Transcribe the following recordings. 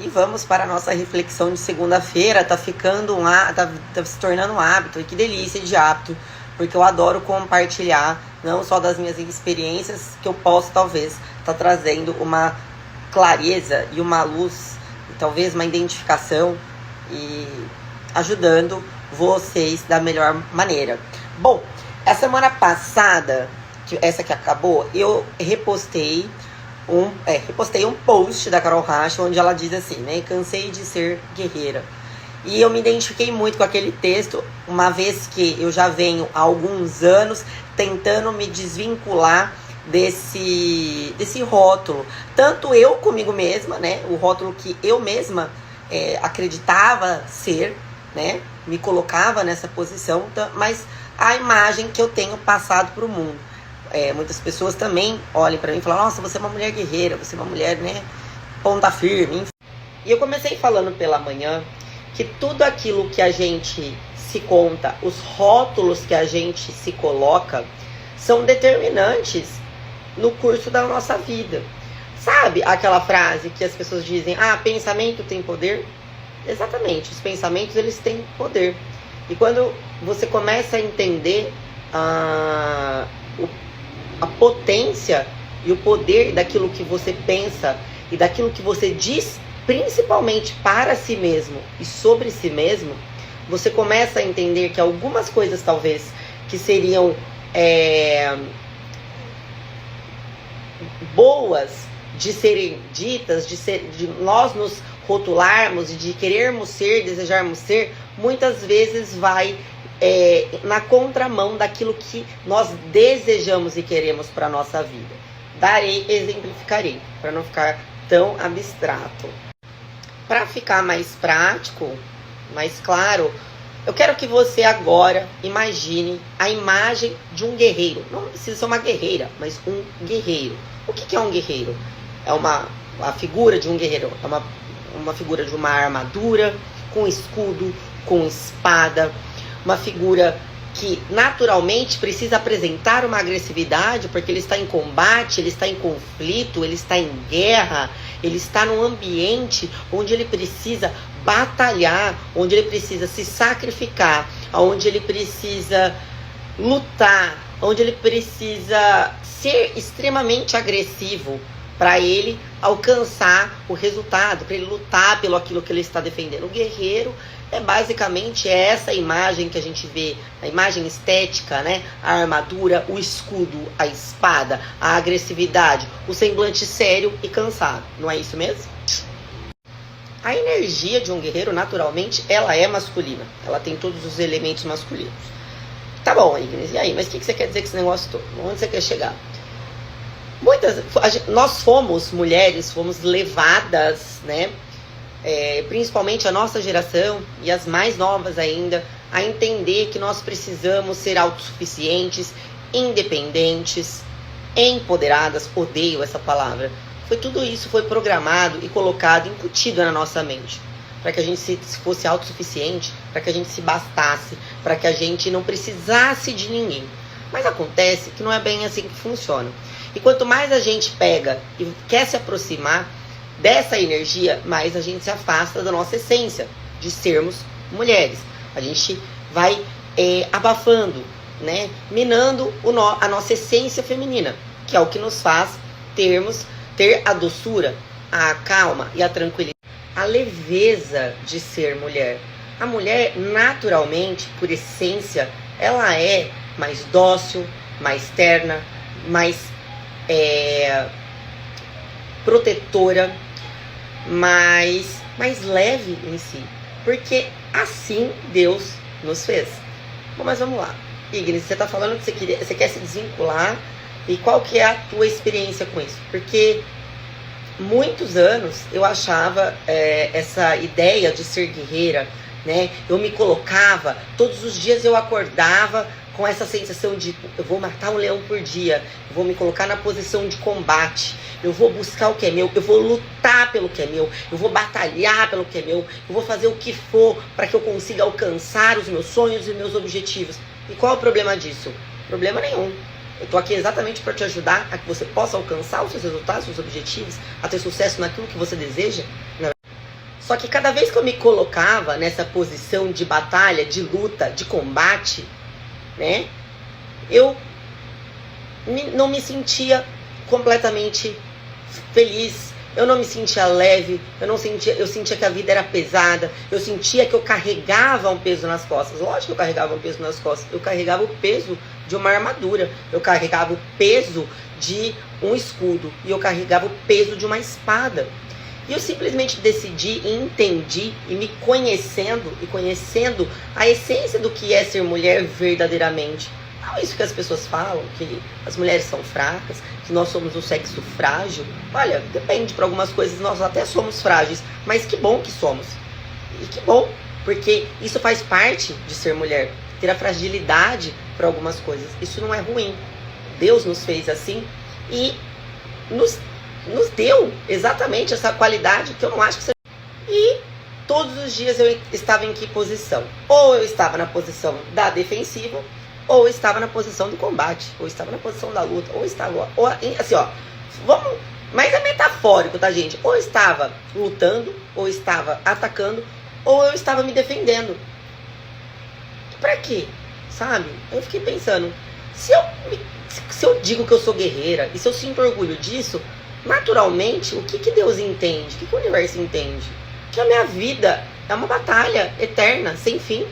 E vamos para a nossa reflexão de segunda-feira. Tá ficando tá se tornando um hábito. E que delícia de hábito, porque eu adoro compartilhar não só das minhas experiências, que eu posso talvez estar trazendo uma clareza e uma luz, e talvez uma identificação e ajudando vocês da melhor maneira. Bom, a semana passada, essa que acabou, eu repostei um post da Carol Racha, onde ela diz assim, né? Cansei de ser guerreira. E eu me identifiquei muito com aquele texto, uma vez que eu já venho há alguns anos tentando me desvincular desse rótulo. Tanto eu comigo mesma, né? O rótulo que eu mesma acreditava ser, né? Me colocava nessa posição, mas a imagem que eu tenho passado para o mundo. Muitas pessoas também olham para mim e falam, nossa, você é uma mulher guerreira, você é uma mulher, né, ponta firme, enfim. E eu comecei falando pela manhã que tudo aquilo que a gente se conta, os rótulos que a gente se coloca, são determinantes no curso da nossa vida. Sabe aquela frase que as pessoas dizem, pensamento tem poder? Exatamente, os pensamentos, eles têm poder. E quando você começa a entender a potência e o poder daquilo que você pensa e daquilo que você diz, principalmente para si mesmo e sobre si mesmo, você começa a entender que algumas coisas talvez que seriam boas de serem ditas, de nós nos rotularmos e de querermos ser, desejarmos ser, muitas vezes vai na contramão daquilo que nós desejamos e queremos para a nossa vida. Exemplificarei, para não ficar tão abstrato. Para ficar mais prático, mais claro, eu quero que você agora imagine a imagem de um guerreiro. Não precisa ser uma guerreira, mas um guerreiro. O que é um guerreiro? A figura de um guerreiro é uma figura de uma armadura, com escudo, com espada, uma figura que naturalmente precisa apresentar uma agressividade, porque ele está em combate, ele está em conflito, ele está em guerra, ele está num ambiente onde ele precisa batalhar, onde ele precisa se sacrificar, onde ele precisa lutar, onde ele precisa ser extremamente agressivo para ele alcançar o resultado, para ele lutar pelo aquilo que ele está defendendo. O guerreiro é basicamente essa imagem que a gente vê, a imagem estética, né? A armadura, o escudo, a espada, a agressividade, o semblante sério e cansado. Não é isso mesmo? A energia de um guerreiro, naturalmente, ela é masculina. Ela tem todos os elementos masculinos. Tá bom, Ignis, e aí? Mas o que você quer dizer com esse negócio todo? Onde você quer chegar? Nós fomos mulheres, fomos levadas, né? Principalmente a nossa geração e as mais novas ainda, a entender que nós precisamos ser autossuficientes, independentes, empoderadas. Odeio essa palavra. Tudo isso foi programado e colocado, incutido na nossa mente, para que a gente se fosse autossuficiente, para que a gente se bastasse, para que a gente não precisasse de ninguém. Mas acontece que não é bem assim que funciona. E quanto mais a gente pega e quer se aproximar dessa energia, mais a gente se afasta da nossa essência de sermos mulheres. A gente vai abafando, né? Minando a nossa essência feminina, que é o que nos faz ter a doçura, a calma e a tranquilidade, a leveza de ser mulher. A mulher, naturalmente, por essência, ela é mais dócil, mais terna, mais protetora, mais leve em si, porque assim Deus nos fez. Bom, mas vamos lá, Ignis, você está falando que você quer se desvincular, e qual que é a tua experiência com isso? Porque muitos anos eu achava essa ideia de ser guerreira, né? Eu me colocava, todos os dias eu acordava com essa sensação de eu vou matar um leão por dia, eu vou me colocar na posição de combate, eu vou buscar o que é meu, eu vou lutar pelo que é meu, eu vou batalhar pelo que é meu, eu vou fazer o que for para que eu consiga alcançar os meus sonhos e meus objetivos. E qual é o problema disso? Problema nenhum. Eu tô aqui exatamente para te ajudar a que você possa alcançar os seus resultados, os seus objetivos, a ter sucesso naquilo que você deseja. Só que cada vez que eu me colocava nessa posição de batalha, de luta, de combate, né? Eu não me sentia completamente feliz. Eu não me sentia leve, eu sentia que a vida era pesada, eu sentia que eu carregava um peso nas costas. Lógico que eu carregava um peso nas costas, eu carregava o peso de uma armadura, eu carregava o peso de um escudo e eu carregava o peso de uma espada. E eu simplesmente decidi e entendi, e me conhecendo e conhecendo a essência do que é ser mulher verdadeiramente. Não isso que as pessoas falam, que as mulheres são fracas, que nós somos um sexo frágil. Olha, depende, para algumas coisas nós até somos frágeis, mas que bom que somos. E que bom, porque isso faz parte de ser mulher, ter a fragilidade para algumas coisas. Isso não é ruim. Deus nos fez assim e nos deu exatamente essa qualidade que eu não acho que seja. E todos os dias eu estava em que posição? Ou eu estava na posição da defensiva, ou eu estava na posição do combate, ou eu estava na posição da luta, ou estava, ou, assim, ó, vamos, mas é metafórico, tá, gente? Ou eu estava lutando, ou eu estava atacando, ou eu estava me defendendo. Pra quê? Sabe? Eu fiquei pensando, se eu digo que eu sou guerreira, e se eu sinto orgulho disso, naturalmente, o que Deus entende? O que o universo entende? Que a minha vida é uma batalha eterna, sem fim.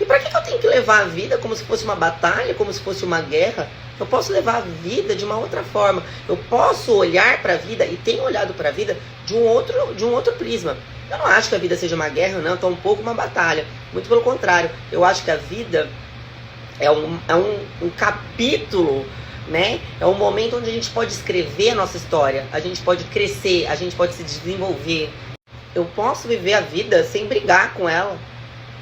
E para que eu tenho que levar a vida como se fosse uma batalha, como se fosse uma guerra? Eu posso levar a vida de uma outra forma. Eu posso olhar para a vida, e tenho olhado para a vida de um outro prisma. Eu não acho que a vida seja uma guerra, não, tão pouco uma batalha. Muito pelo contrário, eu acho que a vida é um capítulo, né? É um momento onde a gente pode escrever a nossa história, a gente pode crescer, a gente pode se desenvolver. Eu posso viver a vida sem brigar com ela,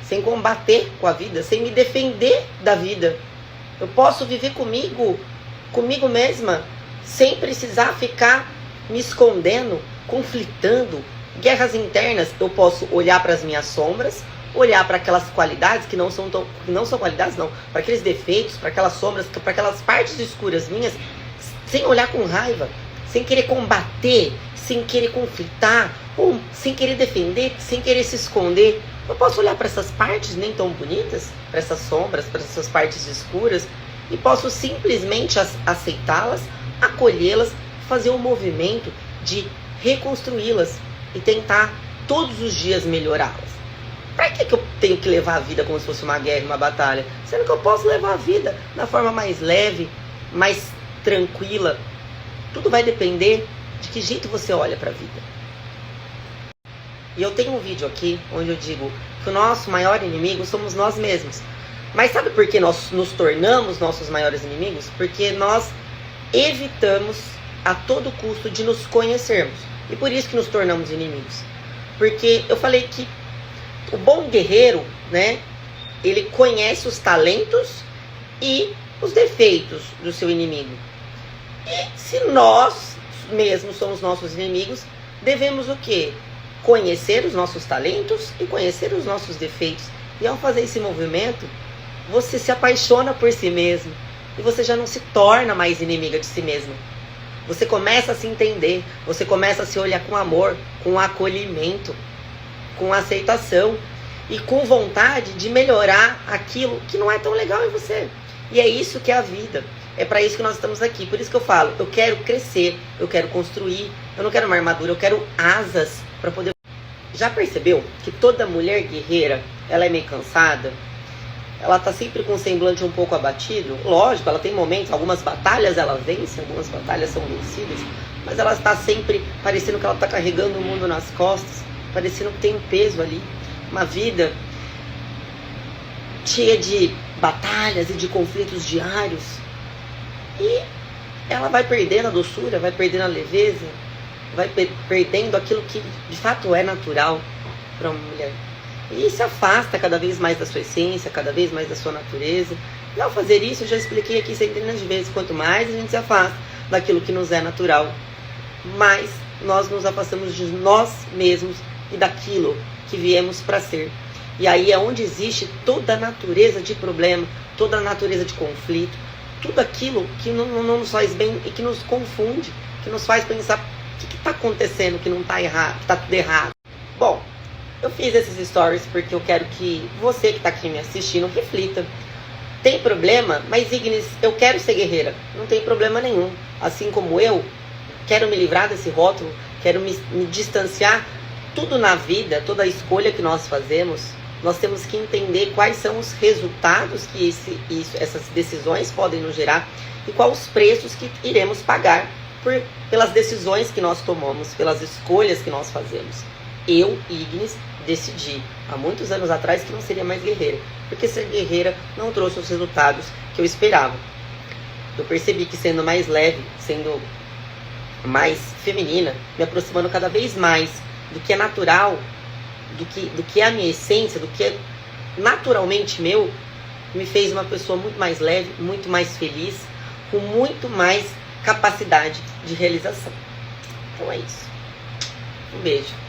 sem combater com a vida, sem me defender da vida. Eu posso viver comigo mesma, sem precisar ficar me escondendo, conflitando, guerras internas. Eu posso olhar para as minhas sombras, olhar para aquelas qualidades que não são qualidades, não, para aqueles defeitos, para aquelas sombras, para aquelas partes escuras minhas, sem olhar com raiva, sem querer combater, sem querer conflitar, ou sem querer defender, sem querer se esconder. Eu posso olhar para essas partes nem tão bonitas, para essas sombras, para essas partes escuras, e posso simplesmente aceitá-las, acolhê-las, fazer um movimento de reconstruí-las e tentar todos os dias melhorá-las. Para que eu tenho que levar a vida como se fosse uma guerra, uma batalha? Sendo que eu posso levar a vida da forma mais leve, mais tranquila. Tudo vai depender de que jeito você olha para a vida. E eu tenho um vídeo aqui onde eu digo que o nosso maior inimigo somos nós mesmos. Mas sabe por que nós nos tornamos nossos maiores inimigos? Porque nós evitamos a todo custo de nos conhecermos. E por isso que nos tornamos inimigos. Porque eu falei que o bom guerreiro, né, ele conhece os talentos e os defeitos do seu inimigo. E se nós mesmos somos nossos inimigos, devemos o quê? Conhecer os nossos talentos e conhecer os nossos defeitos. E ao fazer esse movimento, você se apaixona por si mesmo. E você já não se torna mais inimiga de si mesmo. Você começa a se entender. Você começa a se olhar com amor, com acolhimento, com aceitação. E com vontade de melhorar aquilo que não é tão legal em você. E é isso que é a vida. É para isso que nós estamos aqui. Por isso que eu falo, eu quero crescer, eu quero construir. Eu não quero uma armadura, eu quero asas para poder... Já percebeu que toda mulher guerreira, ela é meio cansada? Ela tá sempre com o semblante um pouco abatido? Lógico, ela tem momentos, algumas batalhas ela vence, algumas batalhas são vencidas, mas ela está sempre parecendo que ela tá carregando o mundo nas costas, parecendo que tem um peso ali, uma vida cheia de batalhas e de conflitos diários. E ela vai perdendo a doçura, vai perdendo a leveza, vai perdendo aquilo que de fato é natural para uma mulher. E se afasta cada vez mais da sua essência, cada vez mais da sua natureza. E ao fazer isso, eu já expliquei aqui centenas de vezes, quanto mais a gente se afasta daquilo que nos é natural, mais nós nos afastamos de nós mesmos e daquilo que viemos para ser. E aí é onde existe toda a natureza de problema, toda a natureza de conflito, tudo aquilo que não nos faz bem e que nos confunde, que nos faz pensar: o que está acontecendo que não está errado, que está tudo errado? Bom, eu fiz esses stories porque eu quero que você que tá aqui me assistindo reflita. Tem problema? Mas Ignis, eu quero ser guerreira. Não tem problema nenhum. Assim como eu, quero me livrar desse rótulo, quero me distanciar. Tudo na vida, toda a escolha que nós fazemos, nós temos que entender quais são os resultados que essas decisões podem nos gerar e quais os preços que iremos pagar pelas decisões que nós tomamos, pelas escolhas que nós fazemos. Eu, Ignis, decidi há muitos anos atrás que não seria mais guerreira, porque ser guerreira não trouxe os resultados que eu esperava. Eu percebi que sendo mais leve, sendo mais feminina, me aproximando cada vez mais do que é natural, do que é a minha essência, do que é naturalmente meu, me fez uma pessoa muito mais leve, muito mais feliz, com muito mais capacidade de realização. Então é isso. Um beijo.